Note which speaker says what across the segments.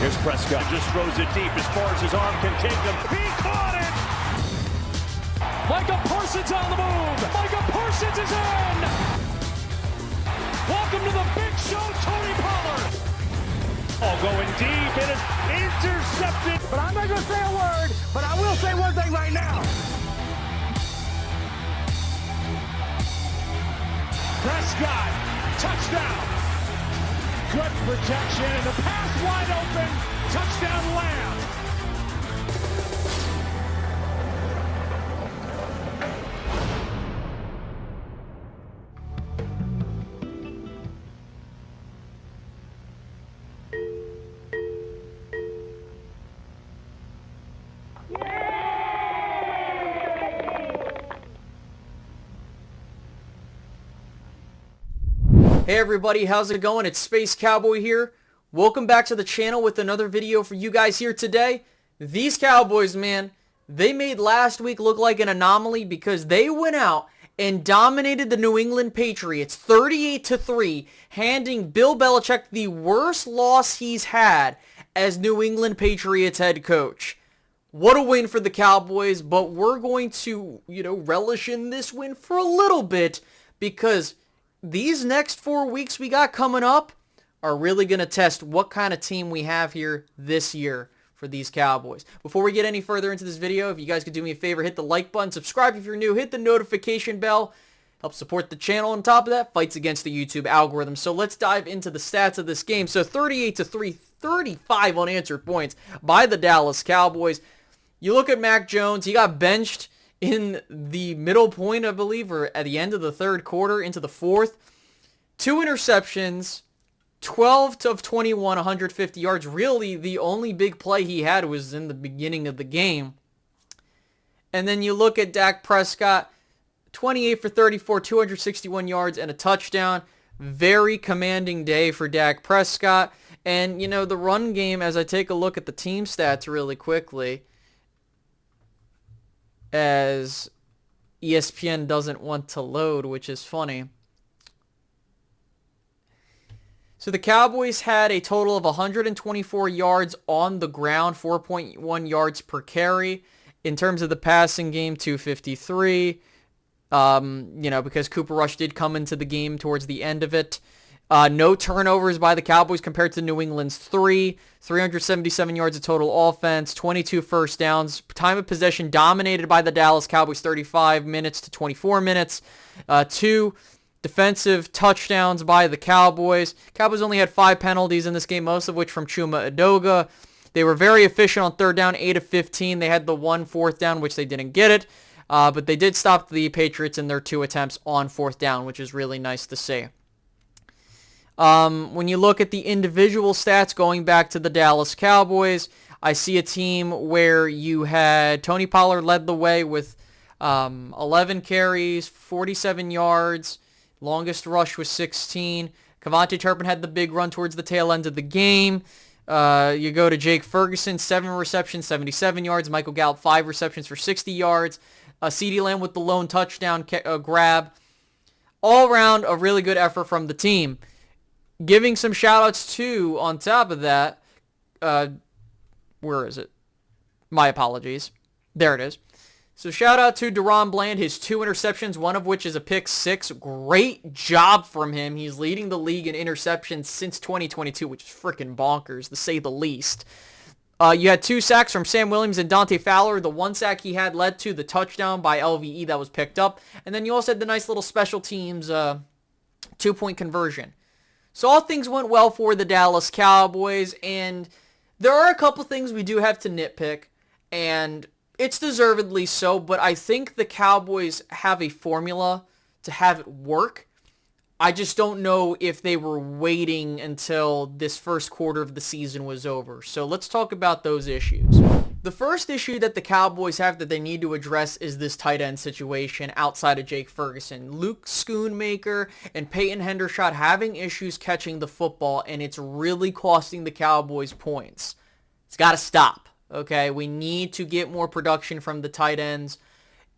Speaker 1: Here's Prescott. Just throws it deep as far as his arm can take him. He caught it! Micah Parsons on the move. Micah Parsons is in! Welcome to the big show, Tony Pollard. Oh, going deep. It is intercepted.
Speaker 2: But I'm not going to say a word, but I will say one thing right now.
Speaker 1: Prescott, touchdown. Good protection, and the pass wide open. Touchdown, Lamb.
Speaker 3: Hey everybody, how's it going? It's Space Cowboy here. Welcome back to the channel with another video for you guys here today. These Cowboys, man, they made last week look like an anomaly because they went out and dominated the New England Patriots 38-3, handing Bill Belichick the worst loss he's had as New England Patriots head coach. What a win for the Cowboys, but we're going to, relish in this win for a little bit because these next 4 weeks we got coming up are really going to test what kind of team we have here this year for these Cowboys. Before we get any further into this video, if you guys could do me a favor, hit the like button, subscribe if you're new, hit the notification bell, help support the channel. On top of that, fights against the YouTube algorithm. So let's dive into the stats of this game. So 38-3, 35 unanswered points by the Dallas Cowboys. You look at Mac Jones, he got benched in the middle point, I believe, or at the end of the third quarter into the fourth. 2 interceptions, 12 of 21, 150 yards. Really, the only big play he had was in the beginning of the game. And then you look at Dak Prescott, 28 for 34, 261 yards and a touchdown. Very commanding day for Dak Prescott. And, the run game, as I take a look at the team stats really quickly, as ESPN doesn't want to load, which is funny. So the Cowboys had a total of 124 yards on the ground, 4.1 yards per carry. In terms of the passing game, 253. Because Cooper Rush did come into the game towards the end of it. No turnovers by the Cowboys compared to New England's 377 yards of total offense, 22 first downs. Time of possession dominated by the Dallas Cowboys, 35 minutes to 24 minutes. 2 defensive touchdowns by the Cowboys. Cowboys only had 5 penalties in this game, most of which from Chuma Edoga. They were very efficient on third down, 8 of 15. They had the 1 fourth down, which they didn't get it. But they did stop the Patriots in their 2 attempts on fourth down, which is really nice to see. When you look at the individual stats going back to the Dallas Cowboys, I see a team where you had Tony Pollard led the way with 11 carries, 47 yards. Longest rush was 16. Kevontae Turpin had the big run towards the tail end of the game. You go to Jake Ferguson, 7 receptions, 77 yards. Michael Gallup, 5 receptions for 60 yards. CeeDee Lamb with the lone touchdown grab. All around, a really good effort from the team. Giving some shout-outs, too, on top of that. Where is it? My apologies. There it is. So shout-out to Deron Bland, his 2 interceptions, one of which is a pick 6. Great job from him. He's leading the league in interceptions since 2022, which is freaking bonkers, to say the least. You had 2 sacks from Sam Williams and Dante Fowler. The 1 sack he had led to the touchdown by LVE that was picked up. And then you also had the nice little special teams 2-point conversion. So all things went well for the Dallas Cowboys, and there are a couple things we do have to nitpick, and it's deservedly so, but I think the Cowboys have a formula to have it work. I just don't know if they were waiting until this first quarter of the season was over. So let's talk about those issues. The first issue that the Cowboys have that they need to address is this tight end situation outside of Jake Ferguson. Luke Schoonmaker and Peyton Hendershot having issues catching the football, and it's really costing the Cowboys points. It's got to stop, okay? We need to get more production from the tight ends,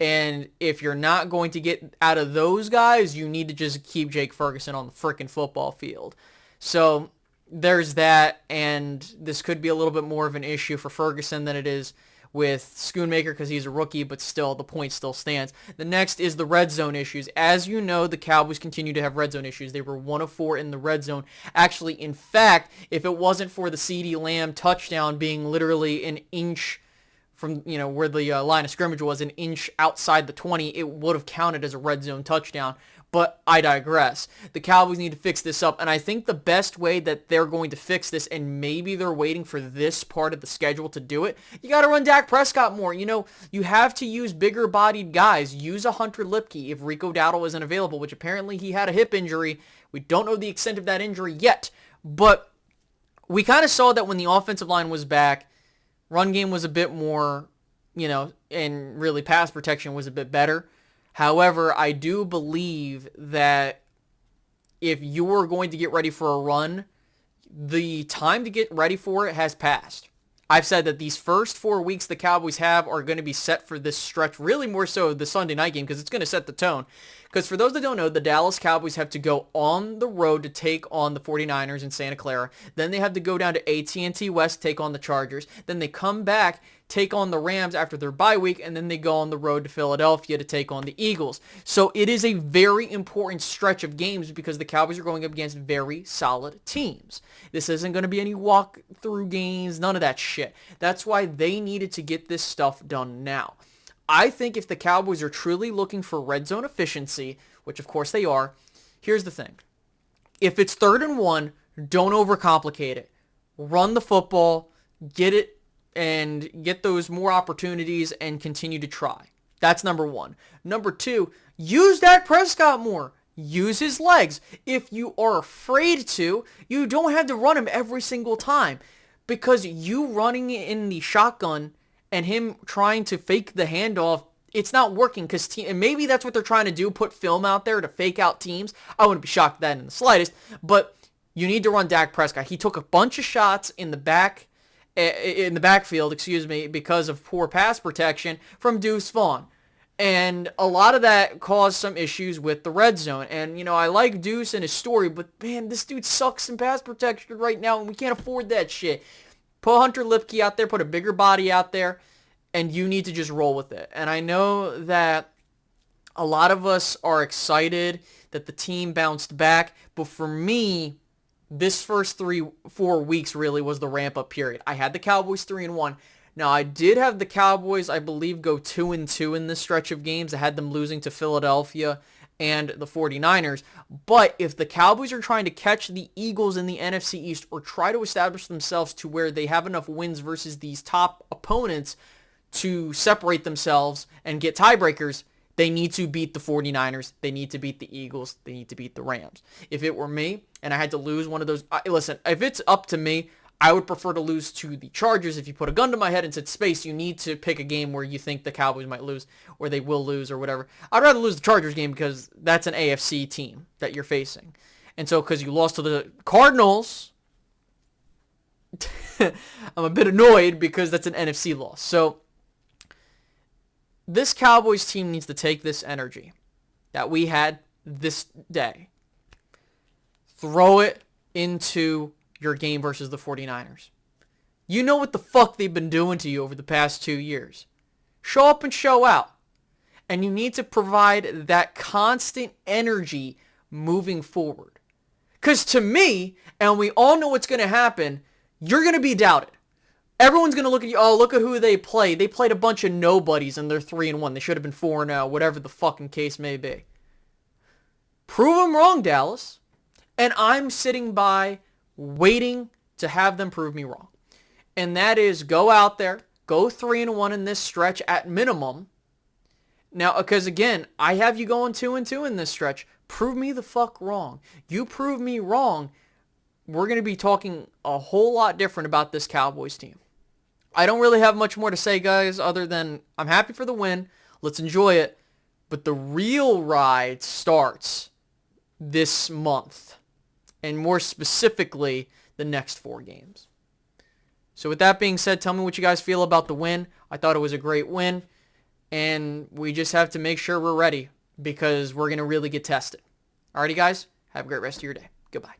Speaker 3: and if you're not going to get out of those guys, you need to just keep Jake Ferguson on the freaking football field. So there's that, and this could be a little bit more of an issue for Ferguson than it is with Schoonmaker because he's a rookie, but still, the point still stands. The next is the red zone issues. As you know, the Cowboys continue to have red zone issues. They were 1 of 4 in the red zone. Actually, in fact, if it wasn't for the CeeDee Lamb touchdown being literally an inch from, where the line of scrimmage was, an inch outside the 20, it would have counted as a red zone touchdown. But I digress. The Cowboys need to fix this up, and I think the best way that they're going to fix this, and maybe they're waiting for this part of the schedule to do it, you got to run Dak Prescott more. You have to use bigger-bodied guys. Use a Hunter Lipke if Rico Dowdle isn't available, which apparently he had a hip injury. We don't know the extent of that injury yet, but we kind of saw that when the offensive line was back, run game was a bit more, and really pass protection was a bit better. However, I do believe that if you are going to get ready for a run, the time to get ready for it has passed. I've said that these first 4 weeks the Cowboys have are going to be set for this stretch, really more so the Sunday night game because it's going to set the tone. Because for those that don't know, the Dallas Cowboys have to go on the road to take on the 49ers in Santa Clara. Then they have to go down to AT&T West, take on the Chargers. Then they come back, take on the Rams after their bye week, and then they go on the road to Philadelphia to take on the Eagles. So it is a very important stretch of games because the Cowboys are going up against very solid teams. This isn't going to be any walk-through games, none of that shit. That's why they needed to get this stuff done now. I think if the Cowboys are truly looking for red zone efficiency, which of course they are, here's the thing. If it's 3rd and 1, don't overcomplicate it. Run the football, get it, and get those more opportunities and continue to try. That's number 1. Number 2, use Dak Prescott more. Use his legs. If you are afraid to, you don't have to run him every single time. Because you running in the shotgun and him trying to fake the handoff, it's not working because and maybe that's what they're trying to do, put film out there to fake out teams. I wouldn't be shocked at that in the slightest, but you need to run Dak Prescott. He took a bunch of shots in the backfield, because of poor pass protection from Deuce Vaughn. And a lot of that caused some issues with the red zone. And, I like Deuce and his story, but, man, this dude sucks in pass protection right now, and we can't afford that shit. Put Hunter Lipke out there, put a bigger body out there, and you need to just roll with it. And I know that a lot of us are excited that the team bounced back, but for me, this first 3-4 weeks really was the ramp-up period. I had the Cowboys 3-1. Now, I did have the Cowboys, I believe, go 2-2 in this stretch of games. I had them losing to Philadelphia and the 49ers. But if the Cowboys are trying to catch the Eagles in the NFC East or try to establish themselves to where they have enough wins versus these top opponents to separate themselves and get tiebreakers, they need to beat the 49ers. They need to beat the Eagles. They need to beat the Rams. If it were me and I had to lose one of those, listen, if it's up to me, I would prefer to lose to the Chargers. If you put a gun to my head and said, Space, you need to pick a game where you think the Cowboys might lose or they will lose or whatever. I'd rather lose the Chargers game because that's an AFC team that you're facing. And so because you lost to the Cardinals, I'm a bit annoyed because that's an NFC loss. So this Cowboys team needs to take this energy that we had this day, throw it into your game versus the 49ers. You know what the fuck they've been doing to you over the past 2 years. Show up and show out. And you need to provide that constant energy moving forward. Because to me, and we all know what's going to happen, you're going to be doubted. Everyone's going to look at you, oh, look at who they played. They played a bunch of nobodies and they're 3-1. They should have been 4-0, whatever the fucking case may be. Prove them wrong, Dallas. And I'm sitting by waiting to have them prove me wrong. And that is go out there, go 3-1 in this stretch at minimum. Now, because again, I have you going 2-2 in this stretch. Prove me the fuck wrong. You prove me wrong, we're going to be talking a whole lot different about this Cowboys team. I don't really have much more to say, guys, other than I'm happy for the win. Let's enjoy it. But the real ride starts this month. And more specifically, the next 4 games. So with that being said, tell me what you guys feel about the win. I thought it was a great win. And we just have to make sure we're ready because we're going to really get tested. Alrighty, guys. Have a great rest of your day. Goodbye.